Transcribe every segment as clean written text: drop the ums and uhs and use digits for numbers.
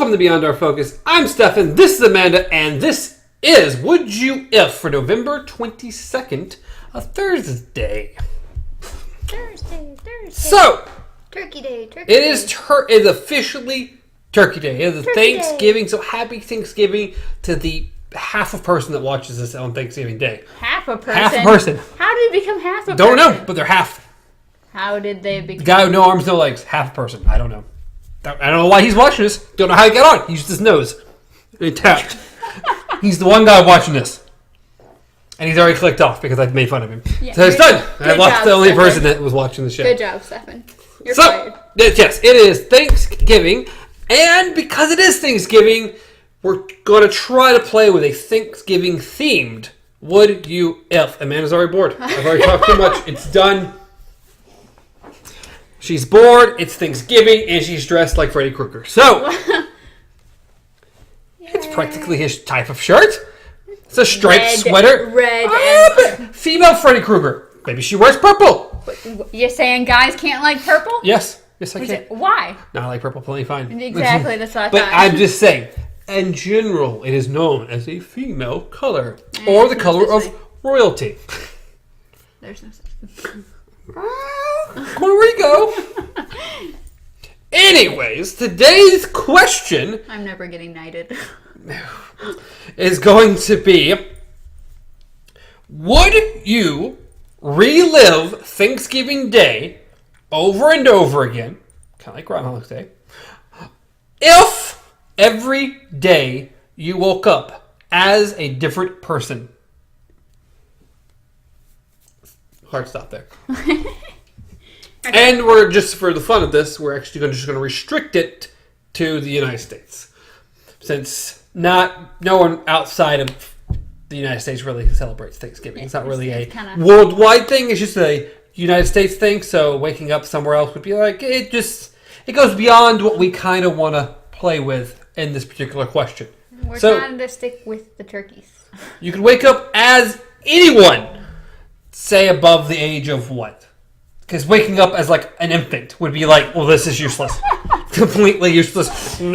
Welcome to Beyond Our Focus. I'm Stefan, this is Amanda, and this is Would You If for November 22nd, a Thursday. Thursday. So, Turkey Day. it is officially Turkey Day. It is Thanksgiving, so happy Thanksgiving to the half a person that watches this on Thanksgiving Day. Half a person? Half a person. How did it become half a person? Don't know, but they're half. How did they become... The guy with no arms, no legs, half a person. I don't know. I don't know why he's watching this. Don't know how he got on. He used his nose. He tapped. He's the one guy watching this. And he's already clicked off because I've made fun of him. Yeah, so it's done. I lost the only person that was watching the show. Good job, Stefan. You're fired. Yes, it is Thanksgiving. And because it is Thanksgiving, we're going to try to play with a Thanksgiving-themed Would You If. Amanda's already bored. I've already talked too much. It's done. She's bored, it's Thanksgiving, and she's dressed like Freddy Krueger. So, it's practically his type of shirt. It's a striped sweater. Red. Female Freddy Krueger. Maybe she wears purple. You're saying guys can't like purple? Yes, I can. Why? No, I like purple plenty fine. Exactly, that's what I thought. But I'm just saying, in general, it is known as a female color. Or the color of royalty. There's no such thing. Where we go. Anyways, today's question... I'm never getting knighted. ...is going to be... Would you relive Thanksgiving Day over and over again, kind of like Groundhog Day, if every day you woke up as a different person? Hard stop there. Okay. And we're just for the fun of this, we're actually just going to restrict it to the United States, since no one outside of the United States really celebrates Thanksgiving. It's not really a worldwide thing. It's just a United States thing. So waking up somewhere else would be like it goes beyond what we kind of want to play with in this particular question. We're trying to stick with the turkeys. You could wake up as anyone. Say above the age of what? Because waking up as like an infant would be like, well, this is useless. Completely useless. Or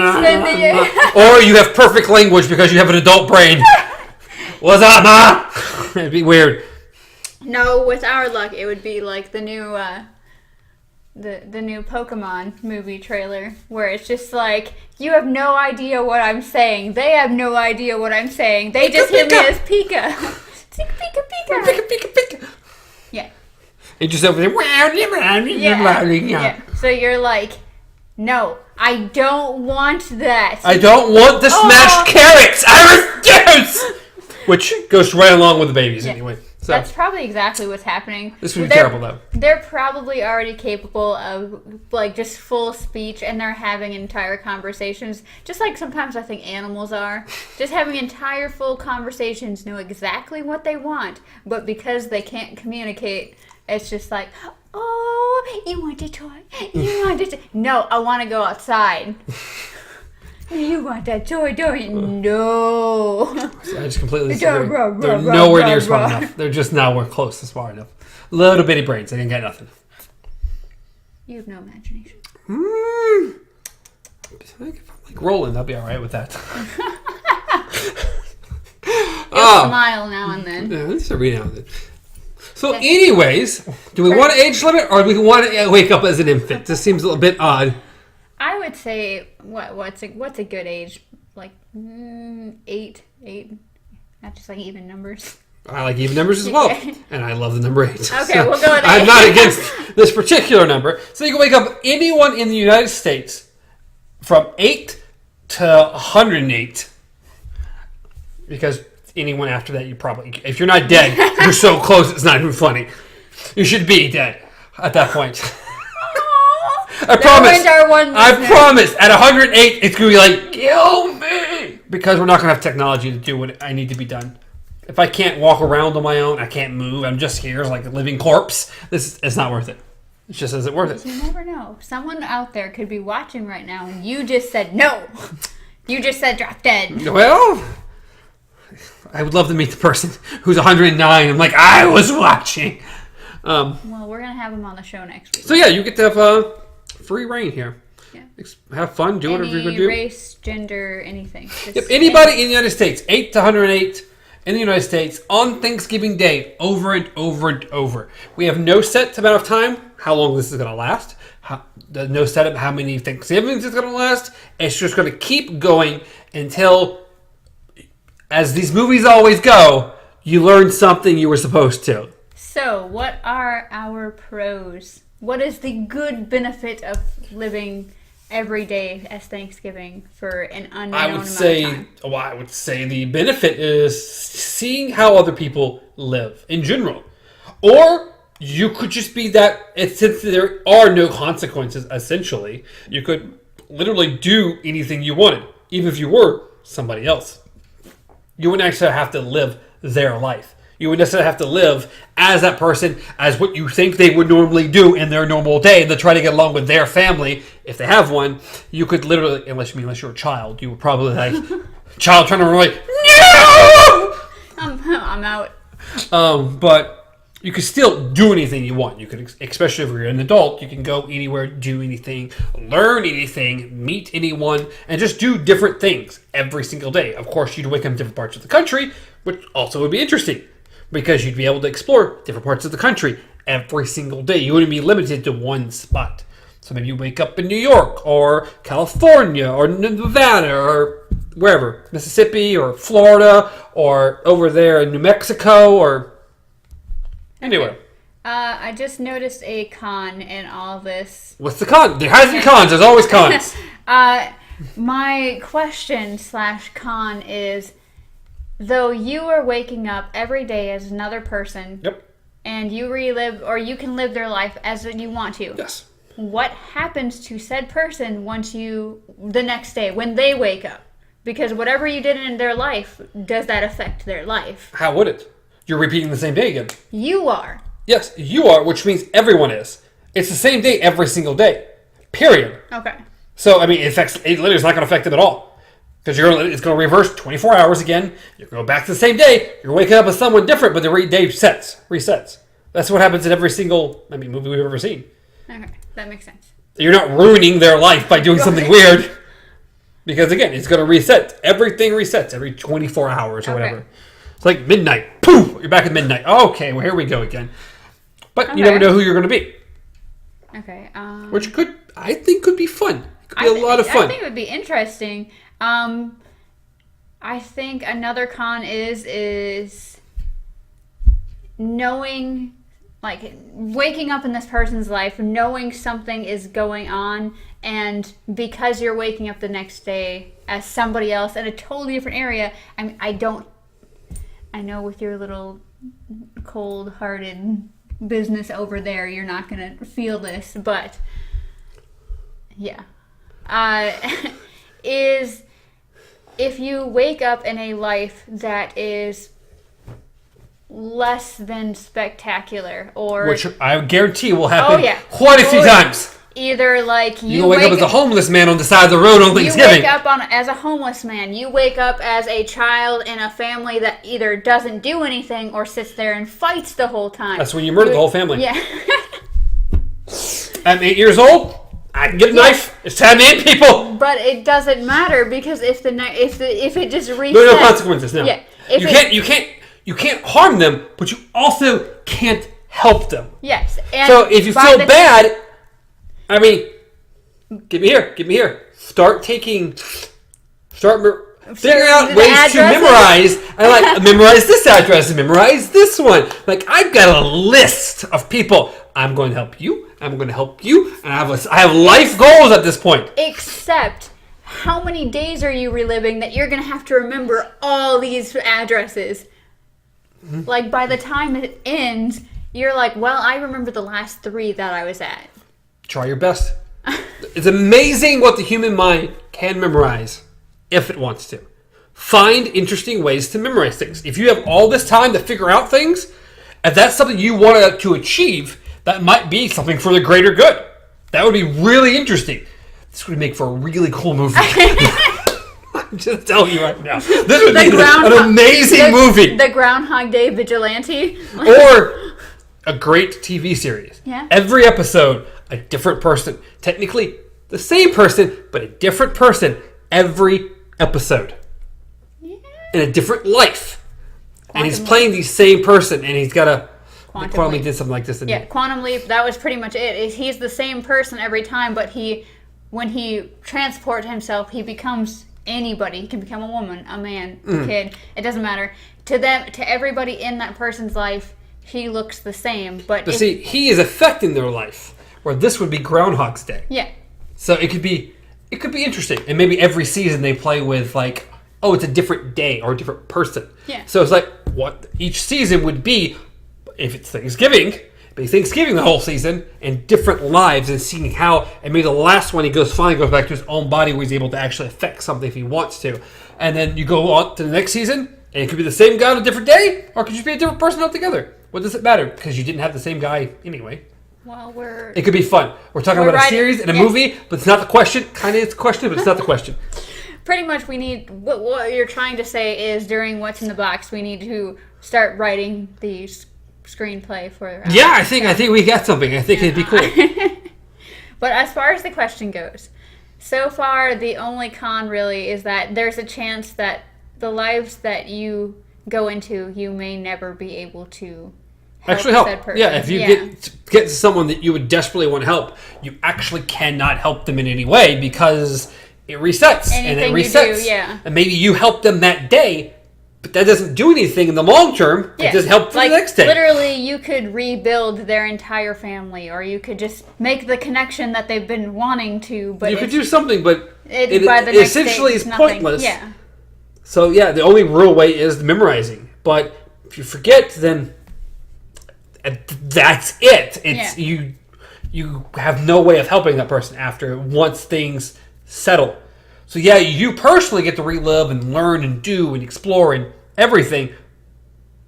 you have perfect language because you have an adult brain. What's up, ma? It'd be weird. No, with our luck, it would be like the new the new Pokemon movie trailer, where it's just like, you have no idea what I'm saying. They have no idea what I'm saying. They just hear me as Pika. Pika. Yeah. And just over there. Yeah. So you're like, no, I don't want that. I don't want the smashed carrots. I refuse. Which goes right along with the babies anyway. So that's probably exactly what's happening. This would be terrible, though. They're probably already capable of like just full speech, and they're having entire conversations, just like sometimes I think animals are. Just having entire full conversations, know exactly what they want, but because they can't communicate, it's just like, oh, you want a toy? You want a toy? No, I want to go outside. You want that toy, don't you? No. I just completely disagree. They're nowhere near smart enough. They're just nowhere close to smart enough. Little bitty brains. They didn't get nothing. You have no imagination. If I'm like rolling, I'll be all right with that. Smile now and then. Yeah, just every now and then. So, anyways, do we want an age limit, or do we want to wake up as an infant? This seems a little bit odd. I would say what's a good age? Like 8. Not just like even numbers. I like even numbers as well, and I love the number 8. Okay, so we'll go with 8. I'm not against this particular number. So you can wake up anyone in the United States from 8 to 108, because anyone after that, you probably, if you're not dead, you're so close it's not even funny. You should be dead at that point. I promise. At 108, it's going to be like, kill me. Because we're not going to have technology to do what I need to be done. If I can't walk around on my own, I can't move, I'm just here like a living corpse, it's not worth it. It just isn't worth it. You never know. Someone out there could be watching right now and you just said no. You just said drop dead. Well, I would love to meet the person who's 109. I'm like, I was watching. Well, we're going to have him on the show next week. So yeah, you get to have free reign here. Have fun, do whatever you're going to do. Race, gender, anything. If anybody in the United States, 8 to 108 in the United States, on Thanksgiving Day, over and over and over. We have no set amount of time, how long this is going to last. No set up how many Thanksgivings it's going to last. It's just going to keep going until, as these movies always go, you learn something you were supposed to. So, what are our pros? What is the good benefit of living every day as Thanksgiving for an unknown amount of time? Well, I would say the benefit is seeing how other people live in general. Or you could just be that, since there are no consequences, essentially, you could literally do anything you wanted, even if you were somebody else. You wouldn't actually have to live their life. You would necessarily have to live as that person, as what you think they would normally do in their normal day to try to get along with their family, if they have one. You could literally, unless you're a child, you would probably child trying to run away, no! I'm out. But you could still do anything you want. You could, especially if you're an adult, you can go anywhere, do anything, learn anything, meet anyone, and just do different things every single day. Of course, you'd wake up in different parts of the country, which also would be interesting, because you'd be able to explore different parts of the country every single day. You wouldn't be limited to one spot. So maybe you wake up in New York or California or Nevada or wherever, Mississippi or Florida or over there in New Mexico or anywhere. Okay. I just noticed a con in all this. What's the con? There has to be cons. There's always cons. My question / con is, though you are waking up every day as another person, Yep. and you relive, or you can live their life as you want to. Yes. What happens to said person the next day, when they wake up? Because whatever you did in their life, does that affect their life? How would it? You're repeating the same day again. You are. Yes, you are, which means everyone is. It's the same day every single day. Period. Okay. So, I mean, it literally is not going to affect them at all. Because it's going to reverse 24 hours again. You're going to go back to the same day. You're waking up with someone different, but the day resets. That's what happens in every single movie we've ever seen. Okay, that makes sense. You're not ruining their life by doing something weird. Because, again, it's going to reset. Everything resets every 24 hours or whatever. It's like midnight. Poof! You're back at midnight. Okay, well, here we go again. But you never know who you're going to be. Okay. Which I think could be fun. It could be a lot of fun. I think it would be interesting. I think another con is knowing, like, waking up in this person's life, knowing something is going on, and because you're waking up the next day as somebody else in a totally different area, I know with your little cold-hearted business over there, you're not going to feel this, but yeah. Is if you wake up in a life that is less than spectacular, or which I guarantee will happen quite a few or times. Either like you wake up as a homeless man on the side of the road on Thanksgiving. You wake up as a homeless man. You wake up as a child in a family that either doesn't do anything or sits there and fights the whole time. That's when you murder the whole family. Yeah. I'm 8 years old. I can get a knife. It's time to end people. But it doesn't matter, because if it just resets, there are no consequences. No. Yeah. You can't harm them, but you also can't help them. Yes. And so if you feel bad, give me here. Start figuring out ways to memorize. Memorize this address and memorize this one. Like, I've got a list of people. I'm going to help you. I'm going to help you. And I have life goals at this point. Except, how many days are you reliving that you're going to have to remember all these addresses? Mm-hmm. Like, by the time it ends, you're like, well, I remember the last 3 that I was at. Try your best. It's amazing what the human mind can memorize if it wants to. Find interesting ways to memorize things. If you have all this time to figure out things, if that's something you want to achieve, that might be something for the greater good. That would be really interesting. This would make for a really cool movie. I'm just telling you right now. This would be an amazing movie. The Groundhog Day Vigilante. Or a great TV series. Yeah. Every episode, a different person. Technically, the same person, but a different person every episode. Yeah. In a different life. And he's playing the same person, and he's got a... Quantum Leap did something like this. Yeah, Quantum Leap, that was pretty much it. He's the same person every time, but when he transports himself, he becomes anybody. He can become a woman, a man, a kid. It doesn't matter. To everybody in that person's life, he looks the same. But see, he is affecting their life, where this would be Groundhog's Day. Yeah. So it could be interesting. And maybe every season they play with, like, oh, it's a different day or a different person. Yeah. So it's like what each season would be, if it's Thanksgiving, be Thanksgiving the whole season, and different lives, and seeing how, and maybe the last one finally goes back to his own body where he's able to actually affect something if he wants to. And then you go on to the next season, and it could be the same guy on a different day, or it could just be a different person altogether. What does it matter? Because you didn't have the same guy anyway. Well, it could be fun. We're talking about a series and a movie, but it's not the question. Kind of it's a question, but it's not the question. Pretty much we need, what you're trying to say is during What's in the Box, we need to start writing these screenplay for... yeah, I think we got something. I think it'd be cool. But as far as the question goes, so far the only con really is that there's a chance that the lives that you go into, you may never be able to actually help. Said person. Yeah, if you get to someone that you would desperately want to help, you actually cannot help them in any way because it resets. Anything and it resets. You do, yeah. And maybe you help them that day, but that doesn't do anything in the long term. Yeah. It doesn't help for the next day. Literally, you could rebuild their entire family, or you could just make the connection that they've been wanting to. But you could do something, but it essentially is pointless. Yeah. So yeah, the only real way is memorizing. But if you forget, then that's it. It's you have no way of helping that person once things settle. So yeah, you personally get to relive and learn and do and explore and everything,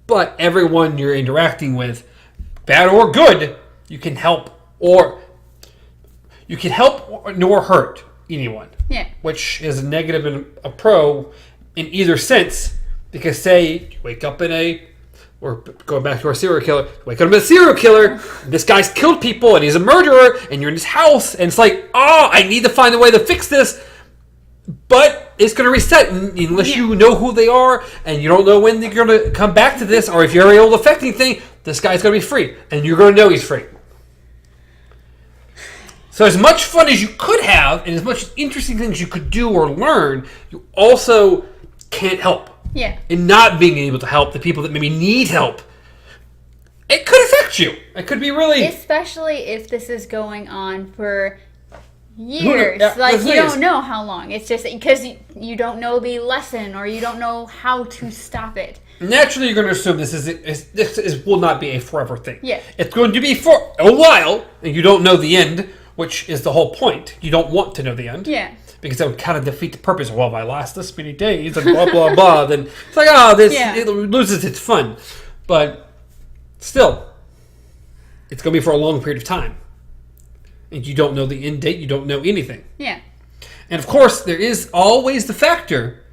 but everyone you're interacting with, bad or good, you can help nor hurt anyone. Yeah. Which is a negative and a pro in either sense, because say you wake up or going back to our serial killer, wake up as a serial killer, this guy's killed people and he's a murderer, and you're in his house, and it's like, oh, I need to find a way to fix this. But it's going to reset unless you know who they are, and you don't know when they're going to come back to this, or if you're able to affect anything, this guy's going to be free, and you're going to know he's free. So as much fun as you could have, and as much interesting things you could do or learn, you also can't help. Yeah. In not being able to help the people that maybe need help. It could affect you. It could be really... Especially if this is going on for... years. You don't know how long. It's just because you don't know the lesson, or you don't know how to stop it. Naturally, you're going to assume this will not be a forever thing. Yeah. It's going to be for a while, and you don't know the end, which is the whole point. You don't want to know the end. Yeah. Because that would kind of defeat the purpose. Well, if I last this many days and blah, blah, blah, then it's like, it loses its fun. But still, it's going to be for a long period of time. And you don't know the end date. You don't know anything. Yeah. And of course, there is always the factor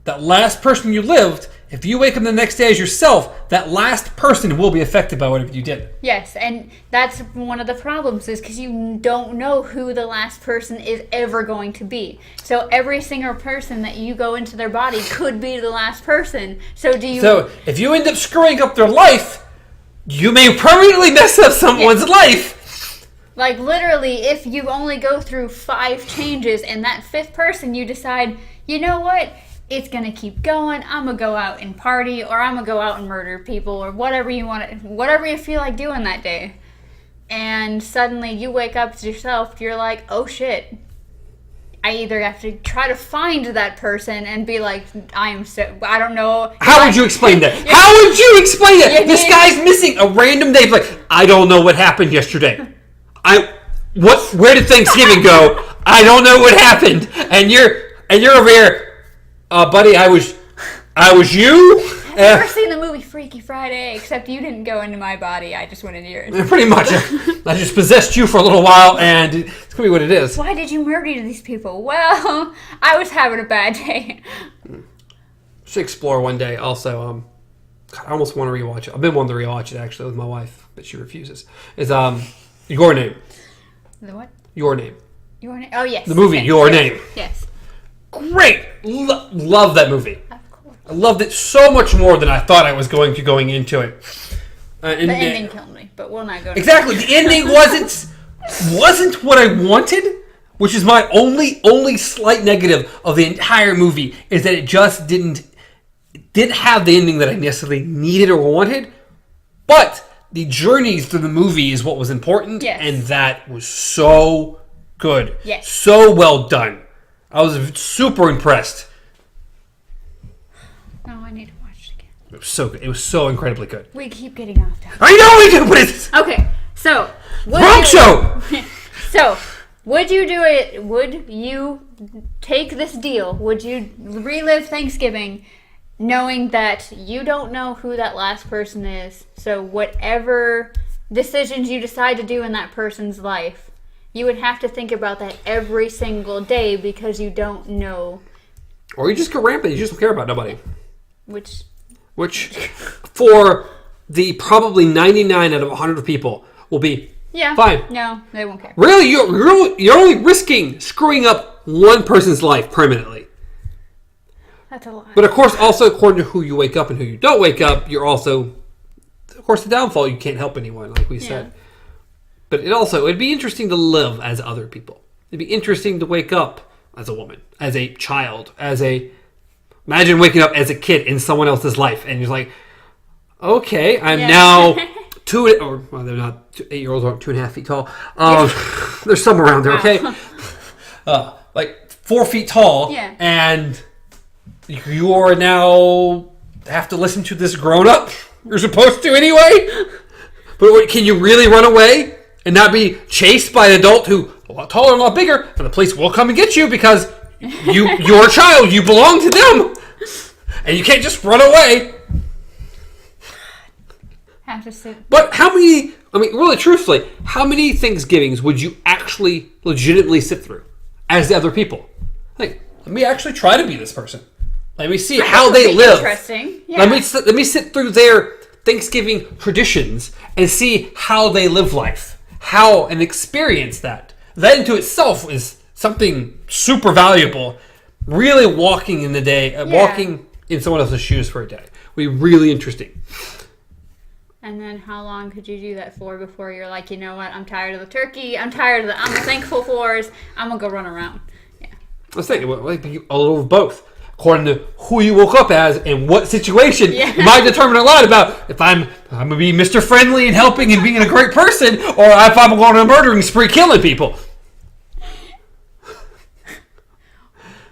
that last person you lived, if you wake up the next day as yourself, that last person will be affected by whatever you did. Yes, and that's one of the problems is because you don't know who the last person is ever going to be. So every single person that you go into their body could be the last person. So if you end up screwing up their life, you may permanently mess up someone's life. Like, literally, if you only go through 5 changes and that 5th person, you decide, you know what, it's going to keep going, I'm going to go out and party, or I'm going to go out and murder people, or whatever you feel like doing that day. And suddenly you wake up to yourself, you're like, oh shit. I either have to try to find that person and be like, I don't know. How would you explain that? How would you explain that? This guy's missing a random day. Like, I don't know what happened yesterday. Where did Thanksgiving go? I don't know what happened. And you're over here, buddy. I was you. I've never seen the movie Freaky Friday, except you didn't go into my body. I just went into yours. Pretty much. I just possessed you for a little while, and it's gonna be what it is. Why did you murder these people? Well, I was having a bad day. Should explore one day. Also, I almost want to rewatch it. I've been wanting to rewatch it actually with my wife, but she refuses. It's Your Name. The what? Your Name. Your Name. Oh, yes. The movie, yes, Your yes, Name. Yes. Great! Love that movie. Of course. I loved it so much more than I thought I was going into it. The ending killed me, but we'll not go into Exactly. The ending wasn't what I wanted, which is my only slight negative of the entire movie, is that it just didn't have the ending that I necessarily needed or wanted. But the journeys through the movie is what was important, Yes. and that was so good. Yes. So well done. I was super impressed. No, I need to watch it again. It was so good. It was so incredibly good. We keep getting off topic. I know we do, but it's Okay, so... wrong show! So, would you do it? Would you take this deal? Would you relive Thanksgiving knowing that you don't know who that last person is? So whatever decisions you decide to do in that person's life, you would have to think about that every single day because you don't know Or you just go rampant. You just don't care about nobody. which... Which, for the probably 99 out of 100 people, will be Yeah. fine. No, they won't care. Really, you're only risking screwing up one person's life permanently. That's a lot. But of course, also according to who you wake up and who you don't wake up, you're also, of course, the downfall. You can't help anyone, like we said. But it'd be interesting to live as other people. It'd be interesting to wake up as a woman, as a child, imagine waking up as a kid in someone else's life, and you're like, okay, I'm now they're not 8-year-olds aren't 2.5 feet tall. There's some around there, okay? Like 4 feet tall, Yeah. and you are now have to listen to this grown up. You're supposed to anyway. But can you really run away and not be chased by an adult who's a lot taller and a lot bigger, and the police will come and get you because you're a child, you belong to them, and you can't just run away. Have to sit. But really truthfully, how many Thanksgivings would you actually legitimately sit through as the other people? Like, let me actually try to be this person. Let me see how they live. Interesting. Yeah. Let me sit through their Thanksgiving traditions and see how they live life, and experience that. That into itself is something super valuable. Really walking in the day, walking in someone else's shoes for a day would be really interesting. And then how long could you do that for before you're like, you know what, I'm tired of the turkey, I'm thankful fors, I'm going to go run around. Yeah. Let's think, a little of both. According to who you woke up as and what situation, might determine a lot about if I'm going to be Mr. Friendly and helping and being a great person, or if I'm going on a murdering spree killing people.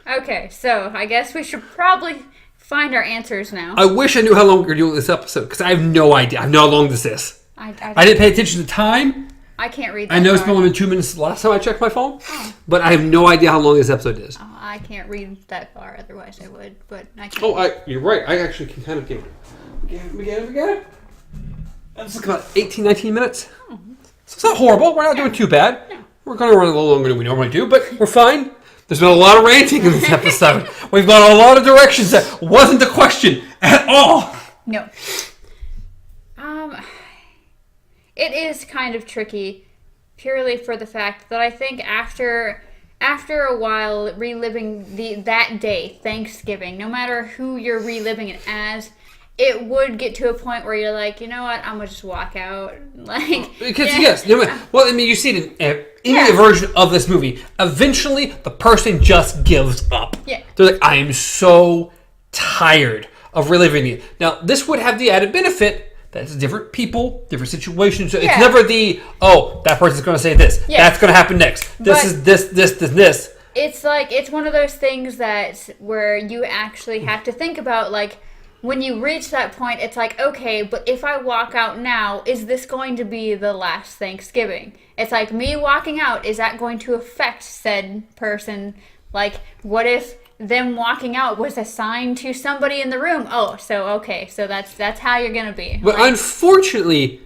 Okay, so I guess we should probably find our answers now. I wish I knew how long we were doing this episode, because I have no idea. I know how long this is. I didn't pay attention to time. I can't read that I know it's far. been only 2 minutes last time I checked my phone, but I have no idea how long this episode is. Oh, I can't read that far, otherwise I would, but I can't. Oh, you're right. I actually can kind of get it. That's like about 18, 19 minutes. So it's not horrible. We're not doing too bad. No. We're going to run a little longer than we normally do, but we're fine. There's been a lot of ranting in this episode. We've gone a lot of directions that wasn't the question at all. No. It is kind of tricky, purely for the fact that I think after a while, reliving that day, Thanksgiving, no matter who you're reliving it as, it would get to a point where you're like, you know what, I'm gonna just walk out. Because you see it in any version of this movie. Eventually, the person just gives up. Yeah. They're like, I am so tired of reliving it. Now, this would have the added benefit that it's different people, different situations. So it's never that person's going to say this. Yeah. That's going to happen next. This. It's like, it's one of those things where you actually have to think about, like, when you reach that point, it's like, okay, but if I walk out now, is this going to be the last Thanksgiving? It's like, me walking out, is that going to affect said person? Like, what if them walking out was assigned to somebody in the room? Oh, so that's how you're going to be. But unfortunately,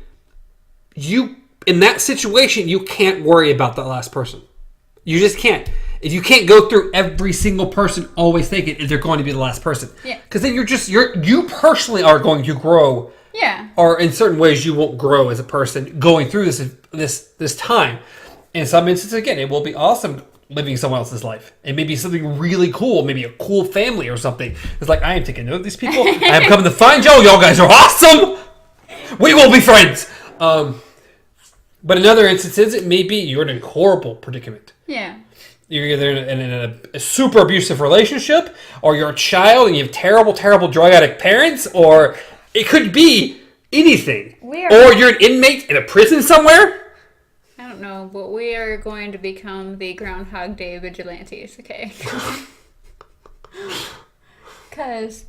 in that situation, you can't worry about that last person. You just can't. If you can't go through every single person always thinking if they're going to be the last person. Yeah. Because then you personally are going to grow. Yeah. Or in certain ways you won't grow as a person going through this time. In some instances, again, it will be awesome living someone else's life. It may be something really cool, maybe a cool family or something. It's like, I am taking note of these people. I am coming to find y'all. Y'all guys are awesome. We will be friends. But in other instances, it may be you're in a horrible predicament. Yeah. You're either in a super abusive relationship, or you're a child and you have terrible, terrible drug addict parents, or it could be anything. Or you're an inmate in a prison somewhere. I don't know, but we are going to become the Groundhog Day vigilantes, okay? Because,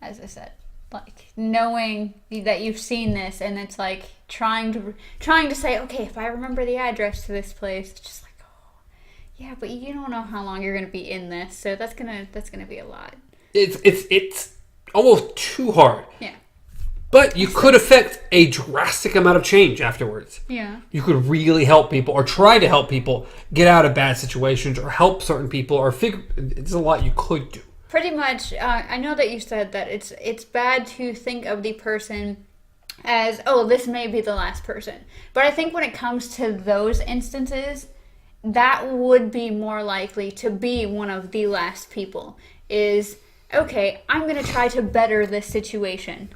as I said, like, knowing that you've seen this, and it's like trying to say, okay, if I remember the address to this place, it's just like, oh, yeah, but you don't know how long you're going to be in this, so that's gonna be a lot. It's almost too hard. Yeah. But you could affect a drastic amount of change afterwards. Yeah. You could really help people, or try to help people get out of bad situations, or help certain people, or there's a lot you could do. Pretty much, I know that you said that it's bad to think of the person as, oh, this may be the last person. But I think when it comes to those instances, that would be more likely to be one of the last people. Is, okay, I'm going to try to better this situation.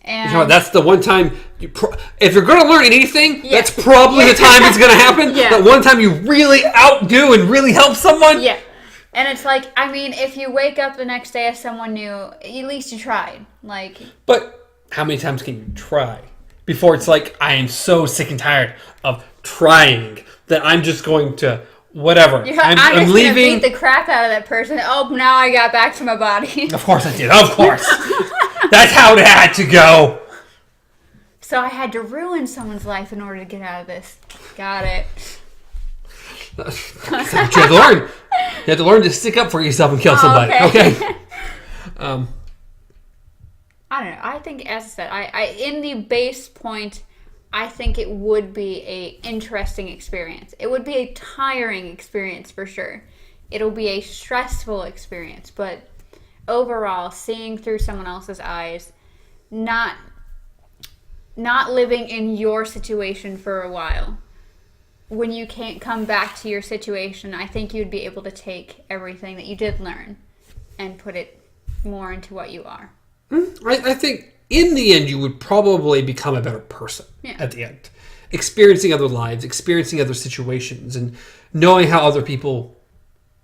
And that's the one time, if you're going to learn anything, yeah. that's probably the time it's going to happen. Yeah. That one time you really outdo and really help someone. Yeah. And it's like, I mean, if you wake up the next day as someone new, at least you tried. Like, but how many times can you try before it's like, I am so sick and tired of trying that I'm just going to whatever. I'm just leaving. Gonna beat the crap out of that person. Oh, now I got back to my body. Of course I did. Of course. That's how it had to go. So I had to ruin someone's life in order to get out of this. Got it. That's what you have to learn. You have to learn to stick up for yourself and kill somebody. Okay. I don't know. I think, as I said, I in the base point, I think it would be a interesting experience. It would be a tiring experience for sure. It'll be a stressful experience, but overall, seeing through someone else's eyes, not living in your situation for a while. When you can't come back to your situation, I think you'd be able to take everything that you did learn and put it more into what you are. I think in the end, you would probably become a better person at the end. Experiencing other lives, experiencing other situations, and knowing how other people,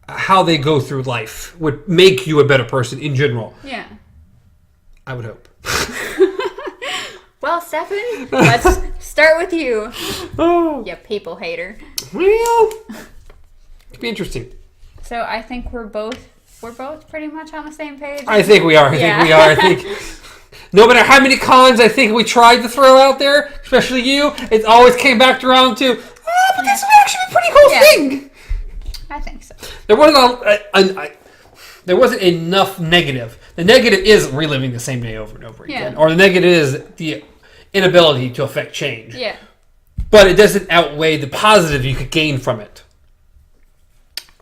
how they go through life would make you a better person in general. Yeah. I would hope. Well, Stefan, let's start with you. Oh. You people hater. Well, it could be interesting. So I think we're both pretty much on the same page. I think we are. I think no matter how many cons I think we tried to throw out there, especially you, it always came back around to, but this would actually be a pretty cool thing. I think so. There wasn't enough negative. The negative is reliving the same day over and over again. Yeah. Or the negative is the inability to affect change. Yeah. But it doesn't outweigh the positive you could gain from it.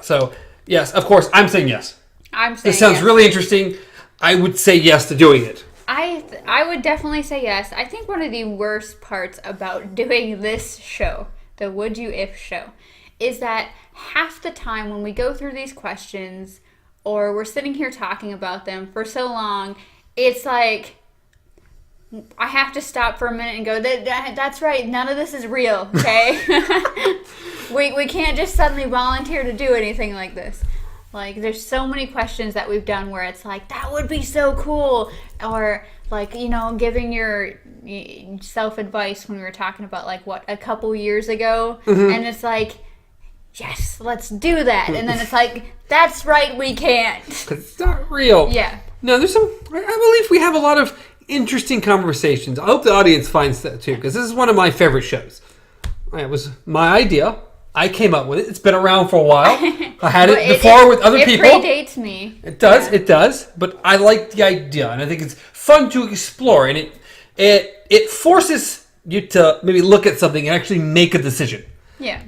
So, yes, of course, I'm saying yes. This sounds really interesting. I would say yes to doing it. I would definitely say yes. I think one of the worst parts about doing this show, the Would You If show, is that half the time when we go through these questions or we're sitting here talking about them for so long, it's like I have to stop for a minute and go, that's right, none of this is real, okay? we can't just suddenly volunteer to do anything like this. Like, there's so many questions that we've done where it's like, that would be so cool. Or, like, giving your self-advice when we were talking about, like, a couple years ago. Mm-hmm. And it's like, yes, let's do that. And then it's like, that's right, we can't. Because it's not real. Yeah. No, I believe we have a lot of interesting conversations. I hope the audience finds that, too, because this is one of my favorite shows. It was my idea. I came up with it. It's been around for a while. I had it before with other people. It predates me. It does. But I like the idea, and I think it's fun to explore, and it forces you to maybe look at something and actually make a decision. Yeah.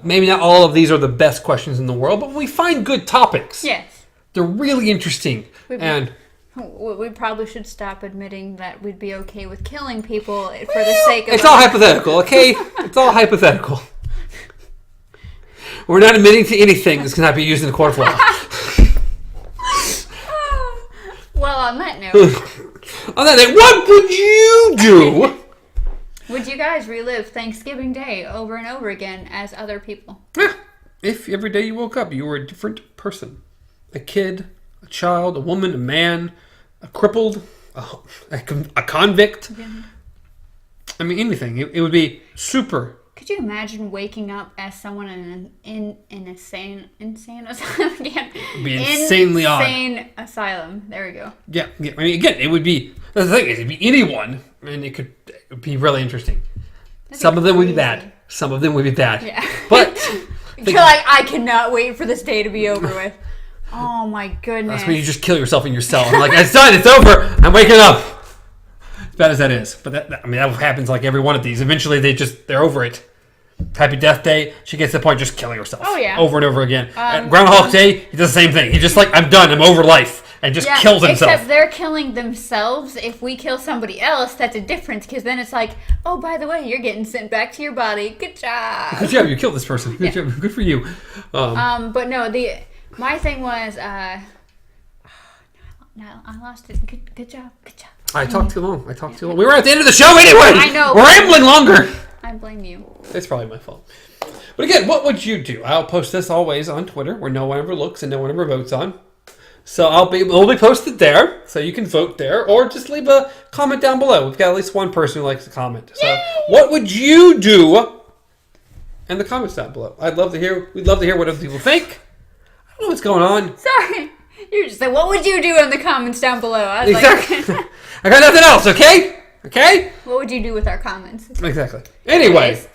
Maybe not all of these are the best questions in the world, but we find good topics. Yes. They're really interesting. We probably should stop admitting that we'd be okay with killing people for the sake of... It's all hypothetical, okay? It's all hypothetical. We're not admitting to anything that's cannot be used in the court of law. Well, on that note, what would you do? Would you guys relive Thanksgiving Day over and over again as other people? Yeah. If every day you woke up, you were a different person. A kid, a child, a woman, a man, a crippled, a convict. Yeah. I mean, anything. It would be super. Could you imagine waking up as someone in an insane asylum again? It'd be insanely odd. Insane asylum. There we go. Yeah. I mean, again, it would be. That's the thing. It'd be anyone, and it would be really interesting. Some of them would be bad. Some of them would be bad. Yeah. But you're like, I cannot wait for this day to be over with. Oh my goodness. That's when you just kill yourself in your cell. I'm like, it's done. It's over. I'm waking up. As bad as that is, but that happens like every one of these. Eventually, they're over it. Happy Death Day. She gets to the point just killing herself. Oh yeah. Over and over again. Groundhog Day. He does the same thing. He's just like, I'm done. I'm over life, and just kills himself. Except they're killing themselves. If we kill somebody else, that's a difference. Because then it's like, oh, by the way, you're getting sent back to your body. Good job. Good job. You killed this person. Good job. Good for you. But no, my thing was, no, I lost it. Good job. Good job. I talked too long. We were at the end of the show anyway. I know. We're rambling longer. I blame you. It's probably my fault. But again, what would you do? I'll post this always on Twitter, where no one ever looks and no one ever votes on. So it'll be posted there, so you can vote there, or just leave a comment down below. We've got at least one person who likes to comment. So, what would you do? In the comments down below. We'd love to hear what other people think. I don't know what's going on. Sorry. You're just like, what would you do in the comments down below? I was exactly. Like, I got nothing else, okay? Okay? What would you do with our comments? Exactly. Anyways,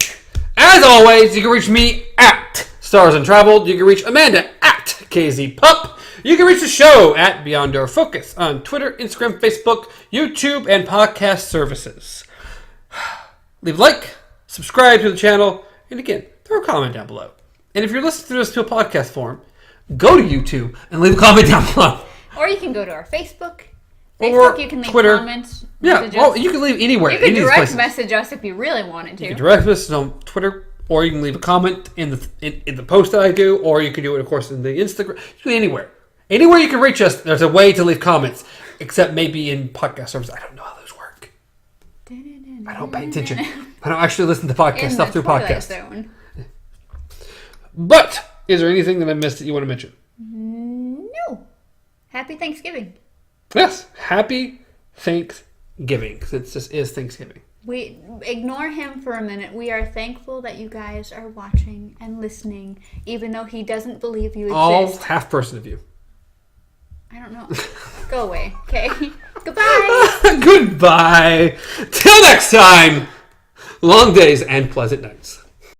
as always, you can reach me at Stars Untraveled. You can reach Amanda at KZPup. You can reach the show at Beyond Our Focus on Twitter, Instagram, Facebook, YouTube, and podcast services. Leave a like, subscribe to the channel, and again, throw a comment down below. And if you're listening to this to a podcast form, go to YouTube and leave a comment down below. Or you can go to our Facebook. Or you can leave Twitter. Comments. Yeah, well, you can leave anywhere. You can direct message us if you really wanted to. You can direct message on Twitter, or you can leave a comment in the post that I do, or you can do it, of course, in the Instagram. You can do anywhere. Anywhere you can reach us, there's a way to leave comments, except maybe in podcast services. I don't know how those work. I don't pay attention. I don't actually listen to podcast stuff through podcasts. But is there anything that I missed that you want to mention? No. Happy Thanksgiving. Yes. Happy Thanksgiving. Since this is Thanksgiving. We ignore him for a minute. We are thankful that you guys are watching and listening, even though he doesn't believe you exist. All half person of you. I don't know. Go away. Okay. Goodbye. Goodbye. Till next time. Long days and pleasant nights.